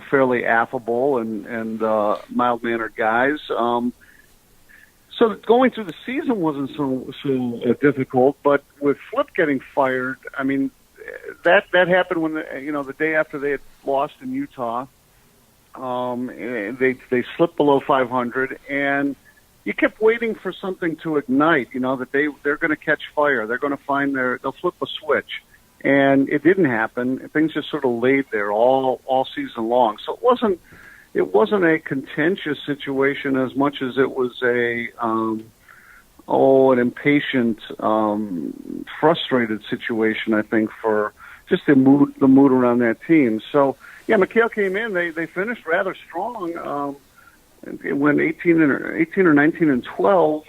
fairly affable and mild-mannered guys. So going through the season wasn't so difficult, but with Flip getting fired, I mean, that happened when the day after they had lost in Utah. They slipped below 500, and you kept waiting for something to ignite. That they're going to catch fire. They're going to they'll flip a switch, and it didn't happen. Things just sort of laid there all season long. So it wasn't a contentious situation as much as it was an impatient, frustrated situation, I think, for just the mood around that team. So, yeah, McHale came in. They finished rather strong. It went 18 or 19-12,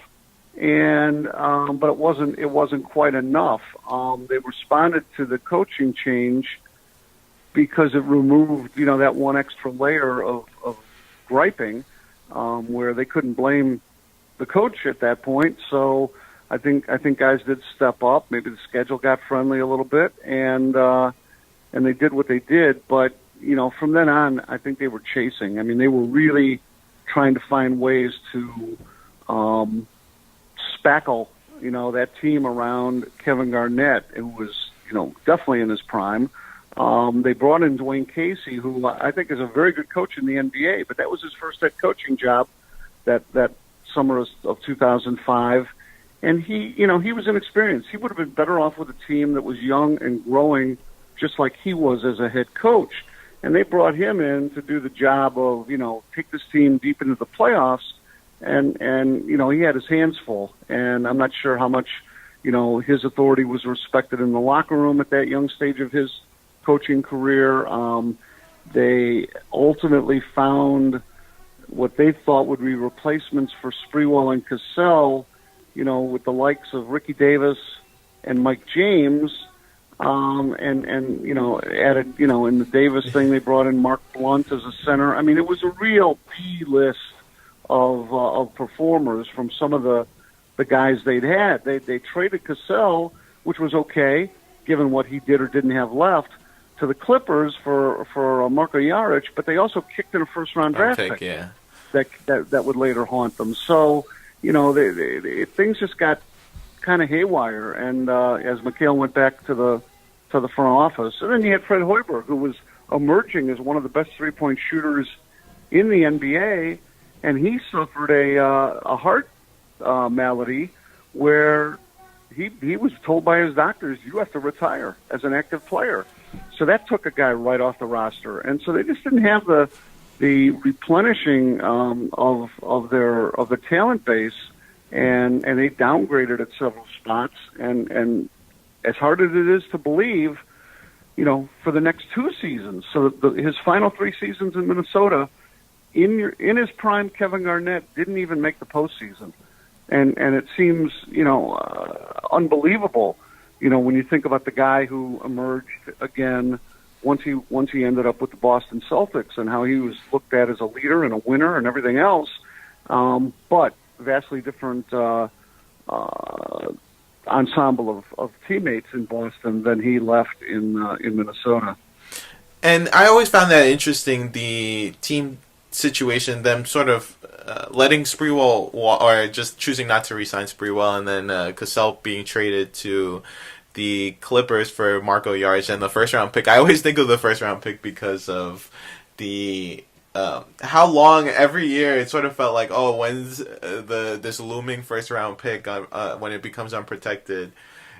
but it wasn't quite enough. They responded to the coaching change because it removed, that one extra layer of griping, where they couldn't blame the coach at that point. So I think guys did step up. Maybe the schedule got friendly a little bit, and they did what they did. But from then on, I think they were chasing. I mean, they were really trying to find ways to spackle, that team around Kevin Garnett, who was, definitely in his prime. They brought in Dwayne Casey, who I think is a very good coach in the NBA, but that was his first head coaching job that summer of 2005. And he was inexperienced. He would have been better off with a team that was young and growing, just like he was as a head coach. And they brought him in to do the job of, take this team deep into the playoffs. And he had his hands full. And I'm not sure how much, his authority was respected in the locker room at that young stage of his coaching career. They ultimately found what they thought would be replacements for Sprewell and Cassell, with the likes of Ricky Davis and Mike James, added, in the Davis thing, they brought in Mark Blunt as a center. I mean, it was a real P list of performers from some of the guys they'd had. They traded Cassell, which was okay, given what he did or didn't have left, to the Clippers for Marko Jaric, but they also kicked in a first-round draft pick. Yeah. That would later haunt them. So, things just got kind of haywire. And as McHale went back to the front office, and then you had Fred Hoiberg, who was emerging as one of the best three-point shooters in the NBA, and he suffered a heart malady where he was told by his doctors, you have to retire as an active player. So that took a guy right off the roster. And so they just didn't have the replenishing of their talent base, and they downgraded at several spots. And as hard as it is to believe, for the next two seasons, so his final three seasons in Minnesota, in his prime, Kevin Garnett didn't even make the postseason, and it seems unbelievable. When you think about the guy who emerged again once he ended up with the Boston Celtics and how he was looked at as a leader and a winner and everything else, but vastly different ensemble of teammates in Boston than he left in Minnesota. And I always found that interesting, the team situation, them sort of letting Sprewell, or just choosing not to re-sign Sprewell, and then Cassell being traded to the Clippers for Marko Jaric and the first-round pick. I always think of the first-round pick because of the how long every year it sort of felt like, when's this looming first-round pick when it becomes unprotected.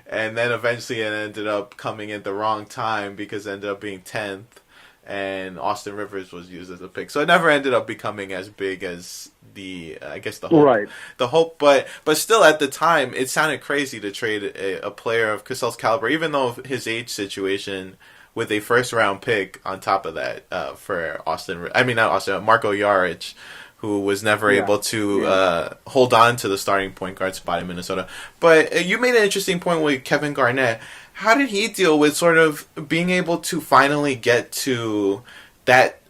And then eventually it ended up coming at the wrong time because it ended up being 10th. And Austin Rivers was used as a pick, so it never ended up becoming as big as the hope. Right. The hope, but still at the time it sounded crazy to trade a player of Cassell's caliber, even though of his age situation, with a first round pick on top of that for Marko Jaric, who was never able to hold on to the starting point guard spot in Minnesota. But you made an interesting point with Kevin Garnett. How did he deal with sort of being able to finally get to that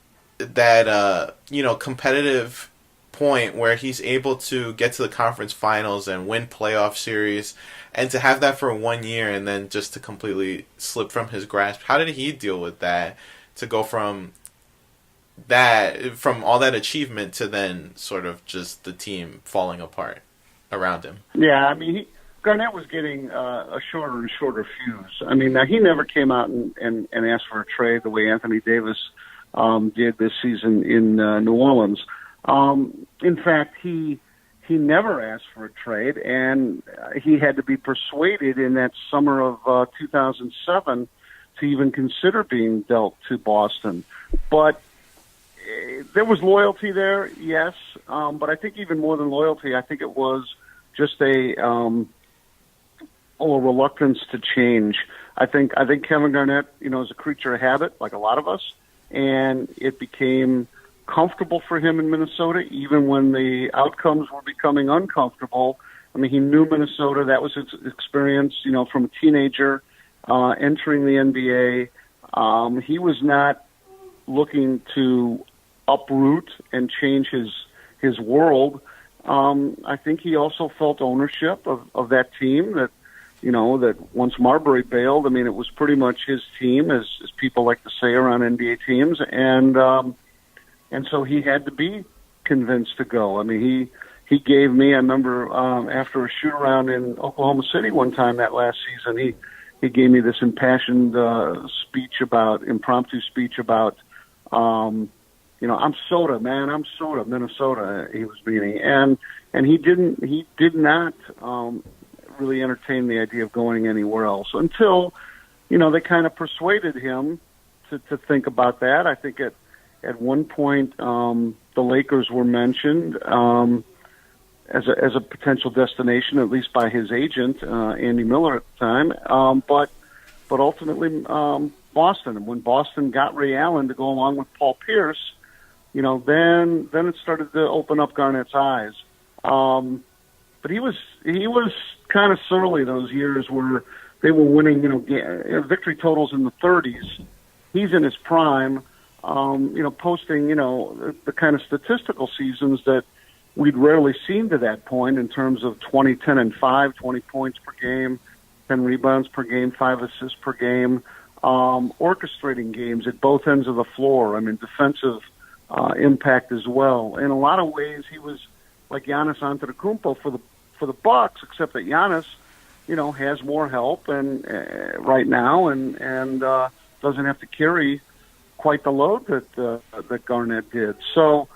competitive point where he's able to get to the conference finals and win playoff series, and to have that for 1 year and then just to completely slip from his grasp? How did he deal with that, to go from all that achievement to then sort of just the team falling apart around him? Yeah, I mean, Garnett was getting a shorter and shorter fuse. I mean, now he never came out and asked for a trade the way Anthony Davis did this season in New Orleans. In fact, he never asked for a trade, and he had to be persuaded in that summer of 2007 to even consider being dealt to Boston. But there was loyalty there, yes, but I think even more than loyalty, I think it was just a reluctance to change. I think Kevin Garnett, is a creature of habit, like a lot of us, and it became comfortable for him in Minnesota, even when the outcomes were becoming uncomfortable. I mean, he knew Minnesota. That was his experience, from a teenager entering the NBA. He was not looking to uproot and change his world. I think he also felt ownership of that team, that once Marbury bailed, I mean, it was pretty much his team, as people like to say around NBA teams, and so he had to be convinced to go. I mean, he gave me, I remember after a shoot around in Oklahoma City one time that last season, he gave me this impassioned impromptu speech about I'm soda, man. I'm soda, Minnesota. He was meaning, and he did not really entertain the idea of going anywhere else until, they kind of persuaded him to think about that. I think at one point the Lakers were mentioned as a potential destination, at least by his agent, Andy Miller at the time. But ultimately Boston. And when Boston got Ray Allen to go along with Paul Pierce, then it started to open up Garnett's eyes. But he was kind of surly those years where they were winning, victory totals in the 30s. He's in his prime, posting, the kind of statistical seasons that we'd rarely seen to that point in terms of 20, 10, and 5, 20 points per game, 10 rebounds per game, 5 assists per game, orchestrating games at both ends of the floor. I mean, defensive impact as well. In a lot of ways, he was like Giannis Antetokounmpo for the Bucks, except that Giannis, has more help and right now and doesn't have to carry quite the load that Garnett did. So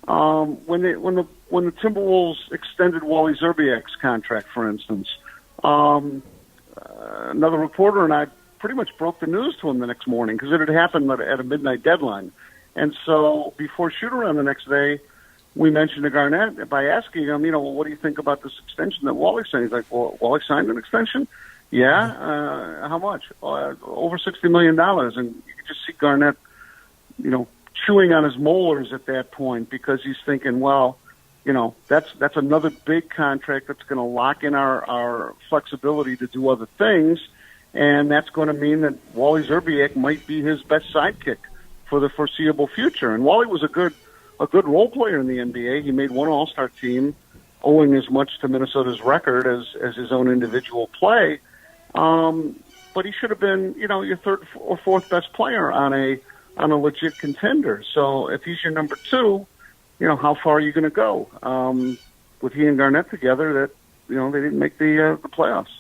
when the Timberwolves extended Wally Zerbiak's contract, for instance, another reporter and I pretty much broke the news to him the next morning because it had happened at a midnight deadline. And so before shoot-around the next day, we mentioned to Garnett by asking him, what do you think about this extension that Wally signed? He's like, well, Wally signed an extension? Yeah. How much? Over $60 million. And you could just see Garnett, chewing on his molars at that point because he's thinking, well, that's another big contract that's going to lock in our flexibility to do other things. And that's going to mean that Wally Zerbiak might be his best sidekick for the foreseeable future. And Wally was a good role player in the NBA. He made one All-Star team, owing as much to Minnesota's record as his own individual play. But he should have been, your third or fourth best player on a legit contender. So if he's your number two, how far are you going to go? With he and Garnett together, that they didn't make the playoffs.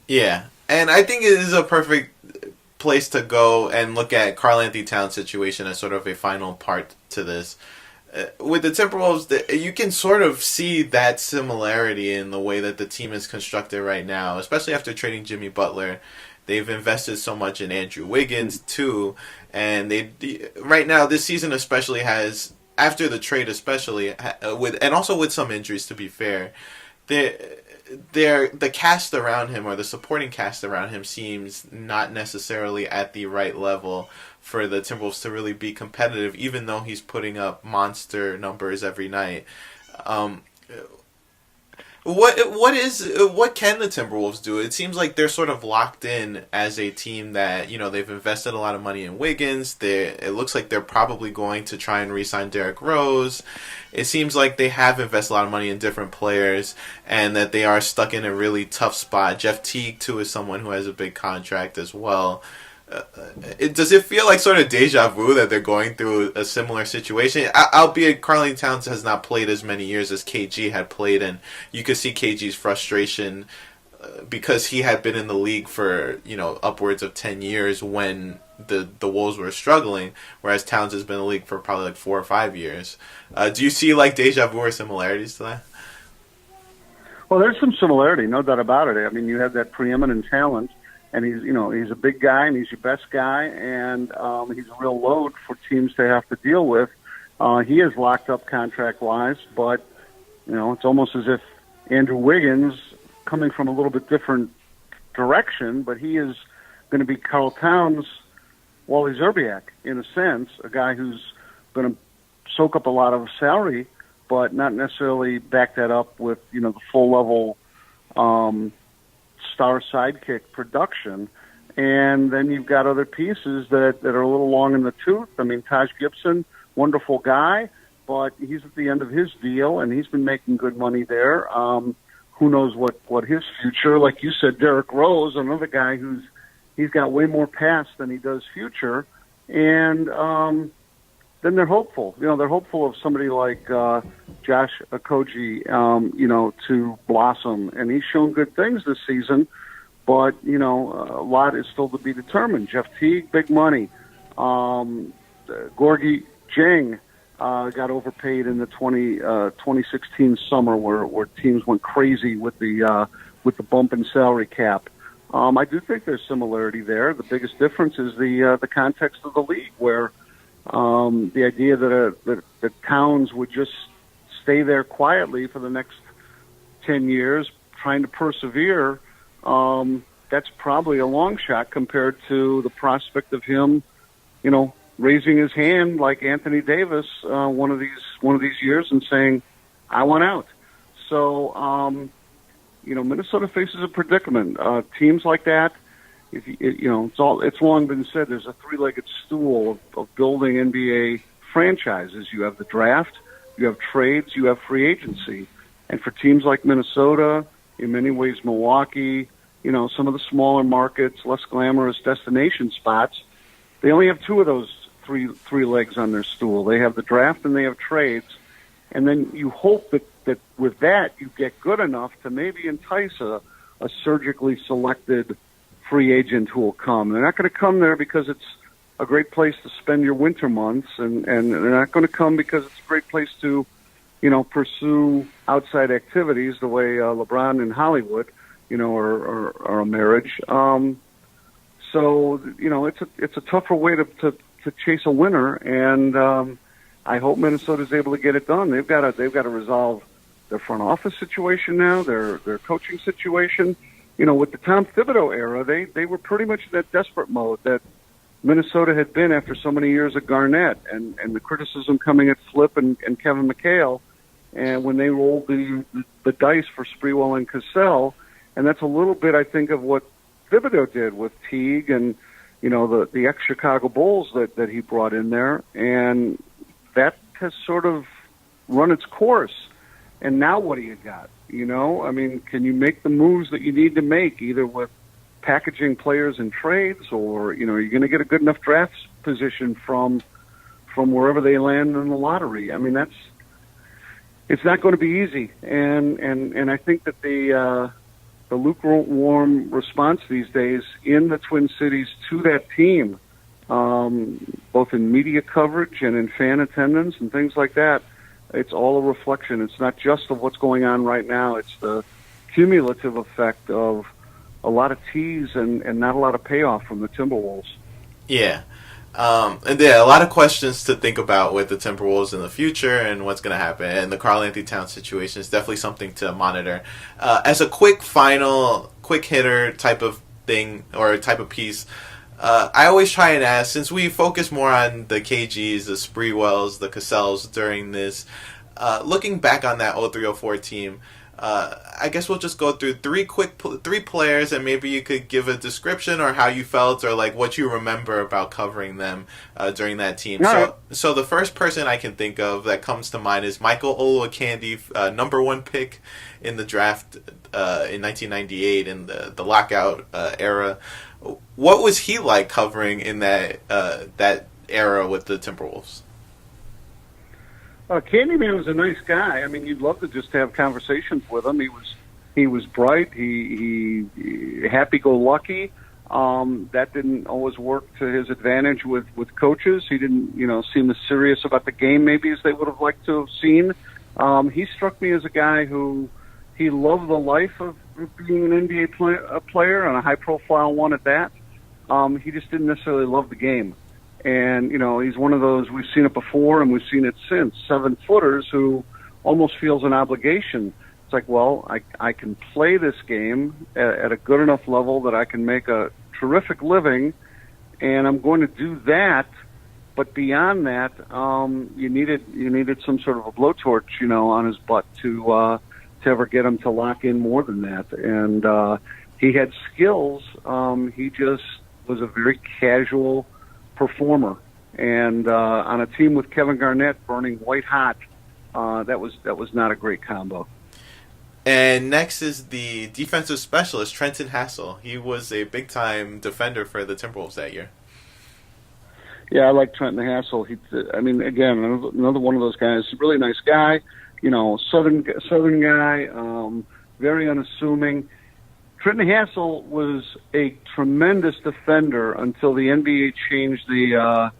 Yeah, and I think it is a perfect place to go and look at Karl-Anthony Towns' situation as sort of a final part to this. With the Timberwolves, you can sort of see that similarity in the way that the team is constructed right now, especially after trading Jimmy Butler. They've invested so much in Andrew Wiggins, too, and right now, this season especially has, after the trade especially, and also with some injuries, to be fair, the cast around him, or the supporting cast around him, seems not necessarily at the right level for the Timberwolves to really be competitive, even though he's putting up monster numbers every night. What can the Timberwolves do? It seems like they're sort of locked in as a team that, they've invested a lot of money in Wiggins. It looks like they're probably going to try and re-sign Derrick Rose. It seems like they have invested a lot of money in different players and that they are stuck in a really tough spot. Jeff Teague, too, is someone who has a big contract as well. Does it feel like sort of deja vu that they're going through a similar situation? Albeit Karl-Anthony Towns has not played as many years as KG had played, and you could see KG's frustration because he had been in the league for upwards of 10 years when the Wolves were struggling, whereas Towns has been in the league for probably like 4 or 5 years. Do you see like deja vu or similarities to that? Well, there's some similarity, no doubt about it. I mean, you have that preeminent talent. And he's a big guy, and he's your best guy, and he's a real load for teams to have to deal with. He is locked up contract-wise, but it's almost as if Andrew Wiggins, coming from a little bit different direction, but he is going to be Karl Towns' Wally Zerbiak in a sense, a guy who's going to soak up a lot of salary, but not necessarily back that up with the full level. Star sidekick production, and then you've got other pieces that are a little long in the tooth. I mean, Taj Gibson, wonderful guy, but he's at the end of his deal, and he's been making good money there. Who knows what his future? Like you said, Derrick Rose, another guy he's got way more past than he does future, and then they're hopeful. They're hopeful of somebody like Josh Okogie, to blossom. And he's shown good things this season, but, a lot is still to be determined. Jeff Teague, big money. Gorgie Jang, got overpaid in the 2016 summer, where teams went crazy with the bump in salary cap. I do think there's similarity there. The biggest difference is the context of the league, where the idea that towns would just stay there quietly for the next 10 years, trying to persevere. That's probably a long shot compared to the prospect of him, raising his hand like Anthony Davis one of these years and saying, "I want out." So, Minnesota faces a predicament. Teams like that, it's long been said there's a three-legged stool of building NBA franchises. You have the draft, you have trades, you have free agency, and for teams like Minnesota, in many ways Milwaukee, some of the smaller markets, less glamorous destination spots, they only have two of those three legs on their stool. They have the draft and they have trades, and then you hope that with that you get good enough to maybe entice a surgically selected free agent who will come. They're not going to come there because it's a great place to spend your winter months, and they're not going to come because it's a great place to, pursue outside activities the way LeBron in Hollywood, or a marriage. So it's a tougher way to chase a winner, and I hope Minnesota's able to get it done. They've got to resolve their front office situation now, their coaching situation. With the Tom Thibodeau era, they were pretty much in that desperate mode that Minnesota had been after so many years of Garnett, and the criticism coming at Flip and Kevin McHale, and when they rolled the dice for Sprewell and Cassell, and that's a little bit, I think, of what Thibodeau did with Teague and the ex-Chicago Bulls that he brought in there, and that has sort of run its course. And now what do you got? Can you make the moves that you need to make, either with packaging players in trades, or, are you going to get a good enough draft position from wherever they land in the lottery? It's not going to be easy. And I think that the lukewarm response these days in the Twin Cities to that team, both in media coverage and in fan attendance and things like that, it's all a reflection. It's not just of what's going on right now. It's the cumulative effect of a lot of tease and not a lot of payoff from the Timberwolves. Yeah. And a lot of questions to think about with the Timberwolves in the future and what's going to happen. And the Karl-Anthony Towns situation is definitely something to monitor. As a quick hitter type of thing or type of piece, I always try and ask, since we focus more on the KGs, the Sprewells, the Cassells during this, looking back on that 03-04 team, I guess we'll just go through three players, and maybe you could give a description or how you felt or like what you remember about covering them during that team. Right. So the first person I can think of that comes to mind is Michael Olowokandi, number one pick in the draft in 1998 in the lockout era. What was he like covering in that era with the Timberwolves? Candyman was a nice guy. You'd love to just have conversations with him. He was bright. He happy-go-lucky. That didn't always work to his advantage with coaches. He didn't, seem as serious about the game maybe as they would have liked to have seen. He struck me as a guy who he loved the life of being an NBA player, and a high-profile one at that. He just didn't necessarily love the game. And, he's one of those, we've seen it before and we've seen it since, 7-footers who almost feels an obligation. It's like, well, I can play this game at a good enough level that I can make a terrific living, and I'm going to do that. But beyond that, you needed some sort of a blowtorch, on his butt to ever get him to lock in more than that. And he had skills. He just was a very casual performer, and on a team with Kevin Garnett burning white hot, that was not a great combo. And next is the defensive specialist, Trenton Hassell. He was a big-time defender for the Timberwolves that year. Yeah, I like Trenton Hassell. Again, another one of those guys. Really nice guy, Southern guy, very unassuming. Trenton Hassell was a tremendous defender until the NBA changed the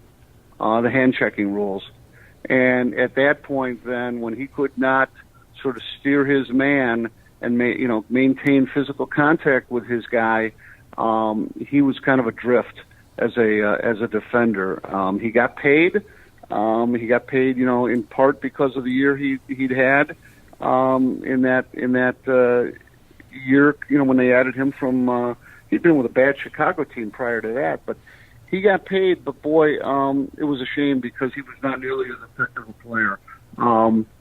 hand checking rules, And at that point, then, when he could not sort of steer his man and maintain physical contact with his guy, he was kind of adrift as a defender. He got paid. He got paid, in part because of the year he'd had in that year. When they added him from, he'd been with a bad Chicago team prior to that, but he got paid. But boy, it was a shame because he was not nearly as effective a player.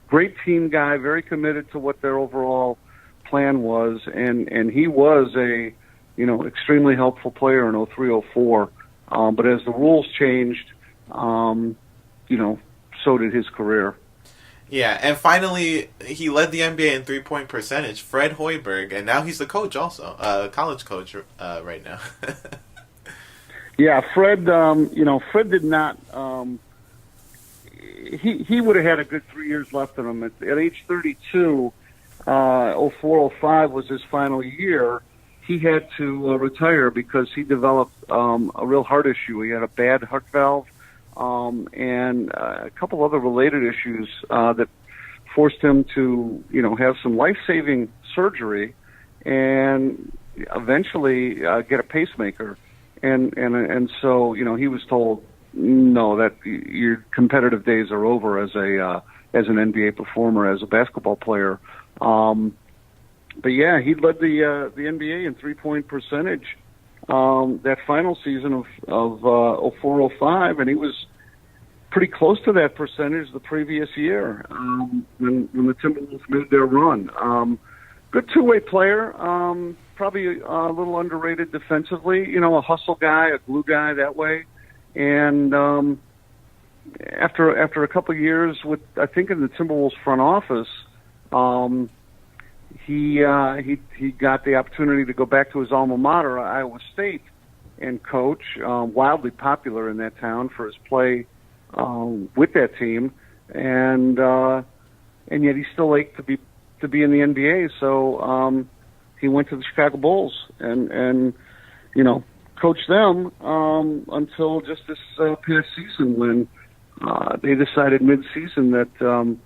Great team guy, very committed to what their overall plan was, and he was a extremely helpful player in 03-04. But as the rules changed, so did his career. Yeah, and finally, he led the NBA in three-point percentage, Fred Hoiberg, and now he's the coach also, college coach right now. Yeah, Fred, Fred did not, he would have had a good 3 years left in him. At age 32, 04-05 was his final year. He had to retire because he developed a real heart issue. He had a bad heart valve and a couple other related issues that forced him to, have some life-saving surgery and eventually get a pacemaker. And so, he was told, no, that your competitive days are over as an NBA performer, as a basketball player. But yeah, he led the NBA in three-point percentage that final season of 04-05, and he was pretty close to that percentage the previous year when the Timberwolves made their run. Good two-way player, probably a little underrated defensively. A hustle guy, a glue guy that way. And after a couple of years with, I think, in the Timberwolves front office. He got the opportunity to go back to his alma mater, Iowa State, and coach. Wildly popular in that town for his play with that team, and yet he still ached to be in the NBA. So he went to the Chicago Bulls and coached them until just this past season when they decided mid-season that.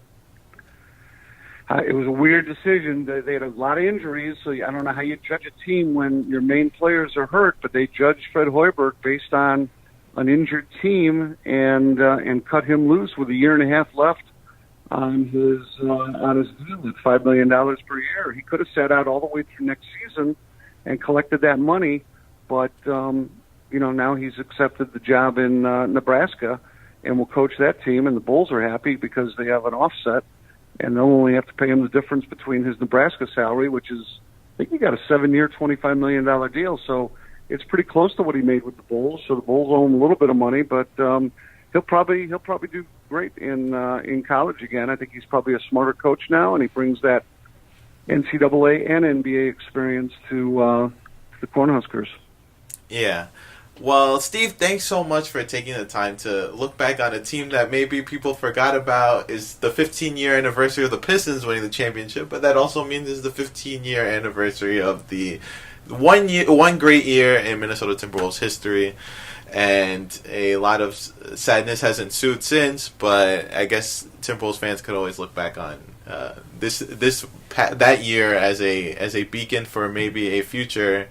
It was a weird decision. They had a lot of injuries, so I don't know how you judge a team when your main players are hurt, but they judged Fred Hoiberg based on an injured team and cut him loose with a year and a half left on his deal at $5 million per year. He could have sat out all the way through next season and collected that money, but now he's accepted the job in Nebraska and will coach that team, and the Bulls are happy because they have an offset. And they'll only have to pay him the difference between his Nebraska salary, which is, I think he got a 7-year, $25 million deal. So it's pretty close to what he made with the Bulls. So the Bulls owe him a little bit of money, but he'll probably do great in college again. I think he's probably a smarter coach now, and he brings that NCAA and NBA experience to the Cornhuskers. Yeah. Well, Steve, thanks so much for taking the time to look back on a team that maybe people forgot about. Is the 15-year anniversary of the Pistons winning the championship, but that also means it's the 15-year anniversary of the one great year in Minnesota Timberwolves history, and a lot of sadness has ensued since. But I guess Timberwolves fans could always look back on that year as a beacon for maybe a future.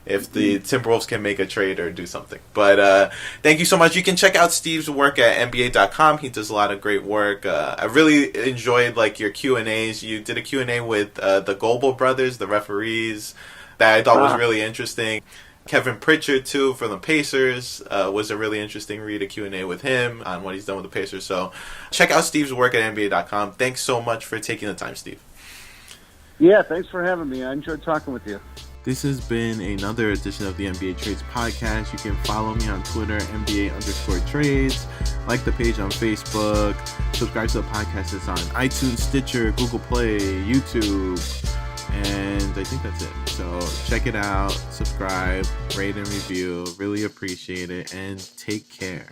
If the Timberwolves can make a trade or do something. But thank you so much. You can check out Steve's work at NBA.com. He does a lot of great work. I really enjoyed your Q&As. You did a Q&A with the Goebel brothers, the referees, that I thought was really interesting. Kevin Pritchard, too, from the Pacers, was a really interesting read, a Q&A with him on what he's done with the Pacers. So check out Steve's work at NBA.com. Thanks so much for taking the time, Steve. Yeah, thanks for having me. I enjoyed talking with you. This has been another edition of the NBA Trades Podcast. You can follow me on Twitter, NBA_trades. Like the page on Facebook. Subscribe to the podcast. It's on iTunes, Stitcher, Google Play, YouTube. And I think that's it. So check it out. Subscribe, rate and review. Really appreciate it. And take care.